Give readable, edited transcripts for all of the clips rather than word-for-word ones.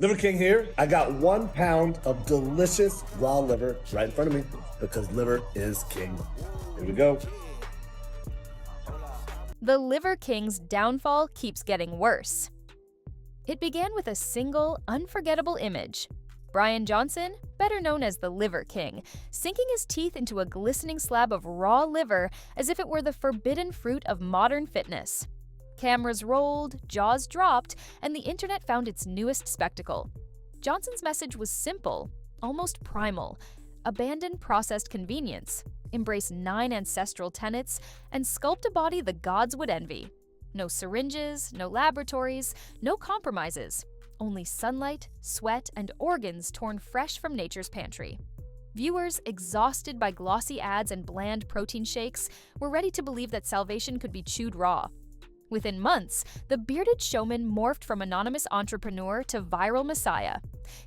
Liver King here. I got 1 pound of delicious raw liver right in front of me because liver is king. Here we go. The Liver King's downfall keeps getting worse. It began with a single, unforgettable image. Brian Johnson, better known as the Liver King, sinking his teeth into a glistening slab of raw liver as if it were the forbidden fruit of modern fitness. Cameras rolled, jaws dropped, and the internet found its newest spectacle. Johnson's message was simple, almost primal. Abandon processed convenience, embrace 9 ancestral tenets, and sculpt a body the gods would envy. No syringes, no laboratories, no compromises. Only sunlight, sweat, and organs torn fresh from nature's pantry. Viewers, exhausted by glossy ads and bland protein shakes, were ready to believe that salvation could be chewed raw. Within months, the bearded showman morphed from anonymous entrepreneur to viral messiah.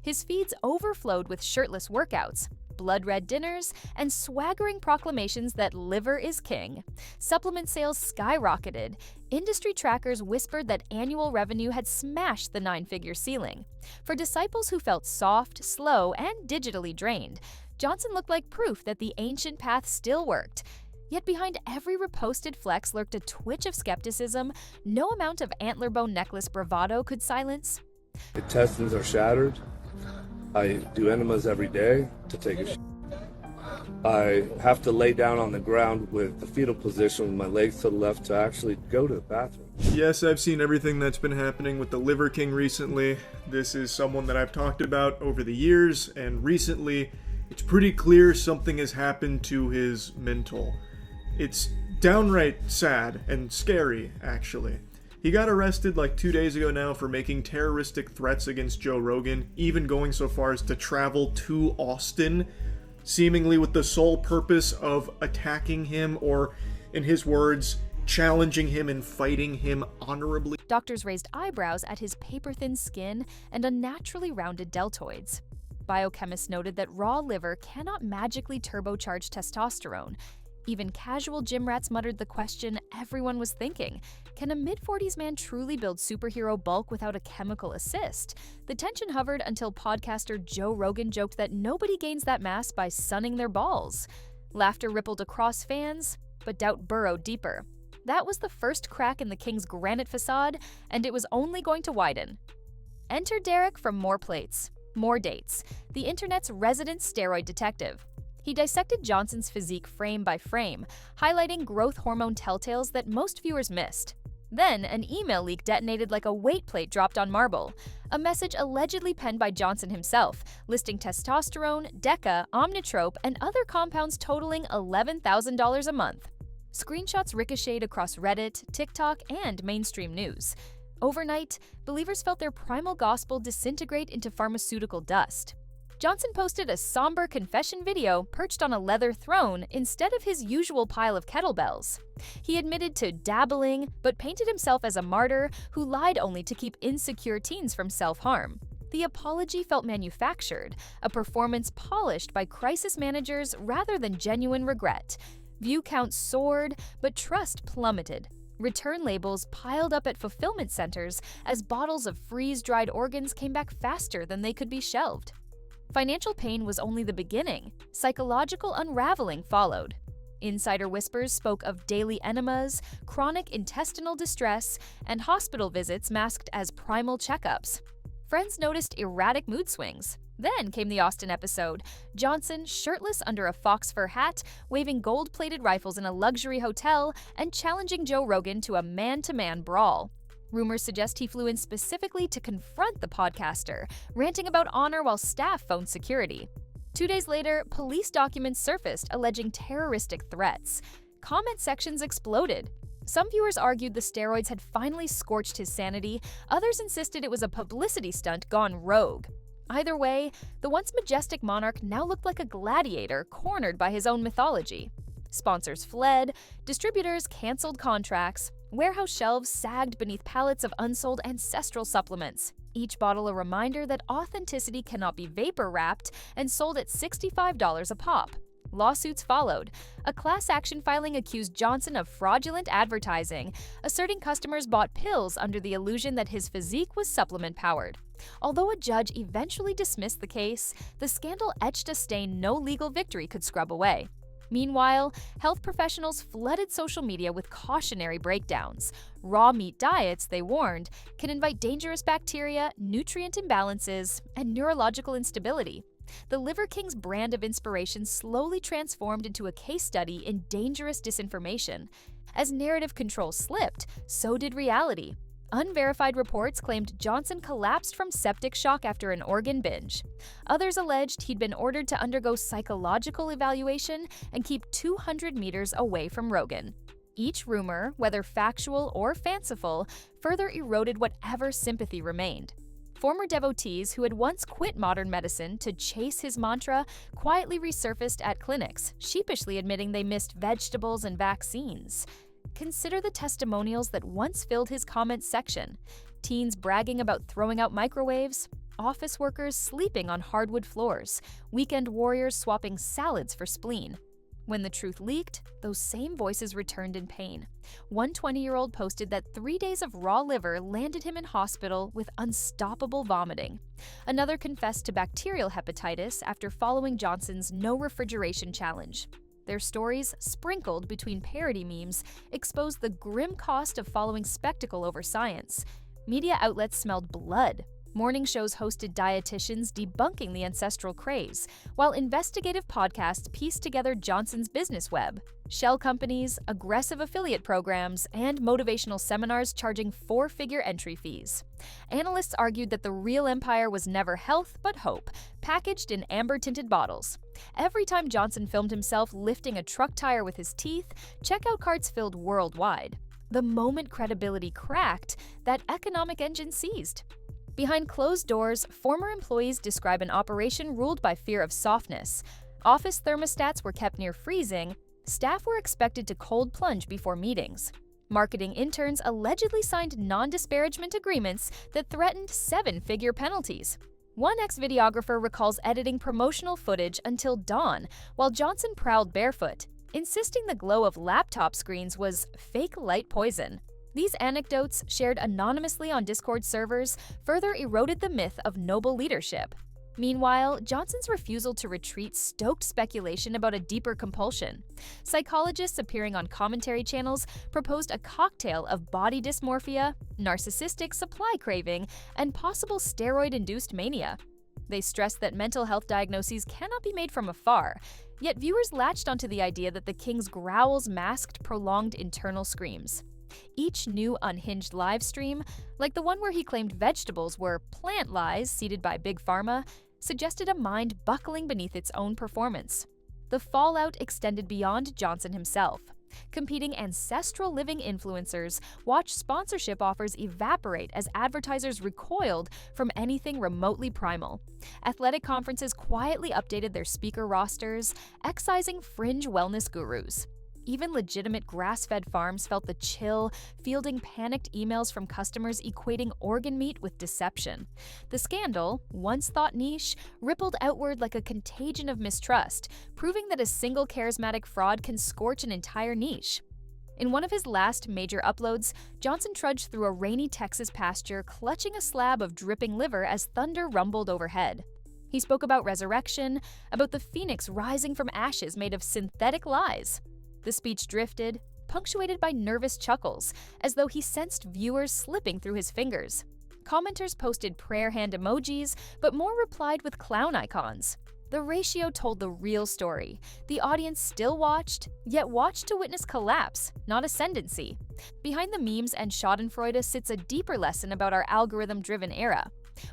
His feeds overflowed with shirtless workouts, blood-red dinners, and swaggering proclamations that liver is king. Supplement sales skyrocketed. Industry trackers whispered that annual revenue had smashed the 9-figure ceiling. For disciples who felt soft, slow, and digitally drained, Johnson looked like proof that the ancient path still worked. Yet behind every reposted flex lurked a twitch of skepticism no amount of antler bone necklace bravado could silence. Intestines are shattered. I do enemas every day to take a shit. I have to lay down on the ground with the fetal position with my legs to the left to actually go to the bathroom. Yes, I've seen everything that's been happening with the Liver King recently. This is someone that I've talked about over the years, and recently it's pretty clear something has happened to his mental. It's downright sad and scary, actually. He got arrested like 2 days ago now for making terroristic threats against Joe Rogan, even going so far as to travel to Austin, seemingly with the sole purpose of attacking him or, in his words, challenging him and fighting him honorably. Doctors raised eyebrows at his paper-thin skin and unnaturally rounded deltoids. Biochemists noted that raw liver cannot magically turbocharge testosterone. Even casual gym rats muttered the question everyone was thinking: can a mid-40s man truly build superhero bulk without a chemical assist? The tension hovered until podcaster Joe Rogan joked that nobody gains that mass by sunning their balls. Laughter rippled across fans, but doubt burrowed deeper. That was the first crack in the King's granite facade, and it was only going to widen. Enter Derek from More Plates, More Dates, the internet's resident steroid detective. He dissected Johnson's physique frame by frame, highlighting growth hormone telltales that most viewers missed. Then, an email leak detonated like a weight plate dropped on marble, a message allegedly penned by Johnson himself, listing testosterone, DECA, Omnitrope, and other compounds totaling $11,000 a month. Screenshots ricocheted across Reddit, TikTok, and mainstream news. Overnight, believers felt their primal gospel disintegrate into pharmaceutical dust. Johnson posted a somber confession video perched on a leather throne instead of his usual pile of kettlebells. He admitted to dabbling, but painted himself as a martyr who lied only to keep insecure teens from self-harm. The apology felt manufactured, a performance polished by crisis managers rather than genuine regret. View counts soared, but trust plummeted. Return labels piled up at fulfillment centers as bottles of freeze-dried organs came back faster than they could be shelved. Financial pain was only the beginning. Psychological unraveling followed. Insider whispers spoke of daily enemas, chronic intestinal distress, and hospital visits masked as primal checkups. Friends noticed erratic mood swings. Then came the Austin episode. Johnson, shirtless under a fox fur hat, waving gold-plated rifles in a luxury hotel, and challenging Joe Rogan to a man-to-man brawl. Rumors suggest he flew in specifically to confront the podcaster, ranting about honor while staff phoned security. 2 days later, police documents surfaced alleging terroristic threats. Comment sections exploded. Some viewers argued the steroids had finally scorched his sanity, others insisted it was a publicity stunt gone rogue. Either way, the once majestic monarch now looked like a gladiator cornered by his own mythology. Sponsors fled, distributors canceled contracts, warehouse shelves sagged beneath pallets of unsold ancestral supplements, each bottle a reminder that authenticity cannot be vapor-wrapped and sold at $65 a pop. Lawsuits followed. A class action filing accused Johnson of fraudulent advertising, asserting customers bought pills under the illusion that his physique was supplement-powered. Although a judge eventually dismissed the case, the scandal etched a stain no legal victory could scrub away. Meanwhile, health professionals flooded social media with cautionary breakdowns. Raw meat diets, they warned, can invite dangerous bacteria, nutrient imbalances, and neurological instability. The Liver King's brand of inspiration slowly transformed into a case study in dangerous disinformation. As narrative control slipped, so did reality. Unverified reports claimed Johnson collapsed from septic shock after an organ binge. Others alleged he'd been ordered to undergo psychological evaluation and keep 200 meters away from Rogan. Each rumor, whether factual or fanciful, further eroded whatever sympathy remained. Former devotees who had once quit modern medicine to chase his mantra quietly resurfaced at clinics, sheepishly admitting they missed vegetables and vaccines. Consider the testimonials that once filled his comments section. Teens bragging about throwing out microwaves, office workers sleeping on hardwood floors, weekend warriors swapping salads for spleen. When the truth leaked, those same voices returned in pain. One 20-year-old posted that 3 days of raw liver landed him in hospital with unstoppable vomiting. Another confessed to bacterial hepatitis after following Johnson's no refrigeration challenge. Their stories, sprinkled between parody memes, exposed the grim cost of following spectacle over science. Media outlets smelled blood. Morning shows hosted dietitians debunking the ancestral craze, while investigative podcasts pieced together Johnson's business web. Shell companies, aggressive affiliate programs, and motivational seminars charging four-figure entry fees. Analysts argued that the real empire was never health but hope, packaged in amber-tinted bottles. Every time Johnson filmed himself lifting a truck tire with his teeth, checkout carts filled worldwide. The moment credibility cracked, that economic engine seized. Behind closed doors, former employees describe an operation ruled by fear of softness. Office thermostats were kept near freezing. Staff were expected to cold plunge before meetings. Marketing interns allegedly signed non-disparagement agreements that threatened seven-figure penalties. One ex-videographer recalls editing promotional footage until dawn, while Johnson prowled barefoot, insisting the glow of laptop screens was fake light poison. These anecdotes, shared anonymously on Discord servers, further eroded the myth of noble leadership. Meanwhile, Johnson's refusal to retreat stoked speculation about a deeper compulsion. Psychologists appearing on commentary channels proposed a cocktail of body dysmorphia, narcissistic supply craving, and possible steroid-induced mania. They stressed that mental health diagnoses cannot be made from afar, yet viewers latched onto the idea that the king's growls masked prolonged internal screams. Each new unhinged live stream, like the one where he claimed vegetables were plant lies seeded by Big Pharma, suggested a mind buckling beneath its own performance. The fallout extended beyond Johnson himself. Competing ancestral living influencers watched sponsorship offers evaporate as advertisers recoiled from anything remotely primal. Athletic conferences quietly updated their speaker rosters, excising fringe wellness gurus. Even legitimate grass-fed farms felt the chill, fielding panicked emails from customers equating organ meat with deception. The scandal, once thought niche, rippled outward like a contagion of mistrust, proving that a single charismatic fraud can scorch an entire niche. In one of his last major uploads, Johnson trudged through a rainy Texas pasture, clutching a slab of dripping liver as thunder rumbled overhead. He spoke about resurrection, about the phoenix rising from ashes made of synthetic lies. The speech drifted, punctuated by nervous chuckles, as though he sensed viewers slipping through his fingers. Commenters posted prayer hand emojis, but more replied with clown icons. The ratio told the real story. The audience still watched, yet watched to witness collapse, not ascendancy. Behind the memes and schadenfreude sits a deeper lesson about our algorithm-driven era.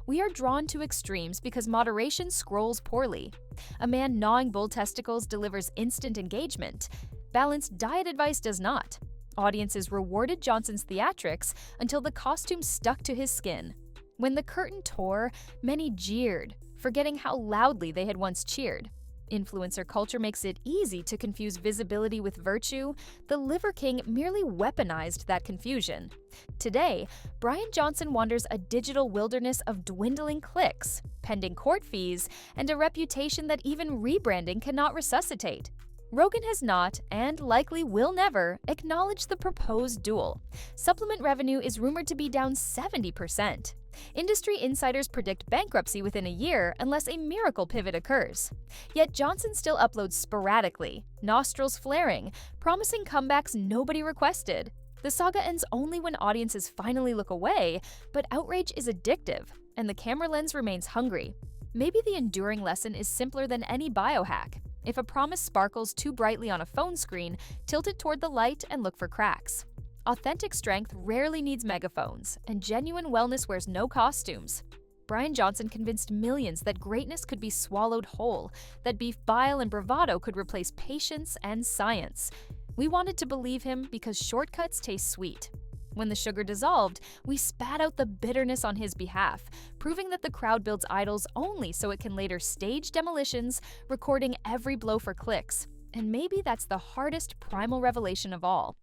We are drawn to extremes because moderation scrolls poorly. A man gnawing bull testicles delivers instant engagement. Balanced diet advice does not. Audiences rewarded Johnson's theatrics until the costume stuck to his skin. When the curtain tore, many jeered, forgetting how loudly they had once cheered. Influencer culture makes it easy to confuse visibility with virtue. The Liver King merely weaponized that confusion. Today, Brian Johnson wanders a digital wilderness of dwindling clicks, pending court fees, and a reputation that even rebranding cannot resuscitate. Rogan has not, and likely will never, acknowledge the proposed duel. Supplement revenue is rumored to be down 70%. Industry insiders predict bankruptcy within a year unless a miracle pivot occurs. Yet Johnson still uploads sporadically, nostrils flaring, promising comebacks nobody requested. The saga ends only when audiences finally look away, but outrage is addictive, and the camera lens remains hungry. Maybe the enduring lesson is simpler than any biohack. If a promise sparkles too brightly on a phone screen, tilt it toward the light and look for cracks. Authentic strength rarely needs megaphones, and genuine wellness wears no costumes. Bryan Johnson convinced millions that greatness could be swallowed whole, that beef bile and bravado could replace patience and science. We wanted to believe him because shortcuts taste sweet. When the sugar dissolved, we spat out the bitterness on his behalf, proving that the crowd builds idols only so it can later stage demolitions, recording every blow for clicks. And maybe that's the hardest primal revelation of all.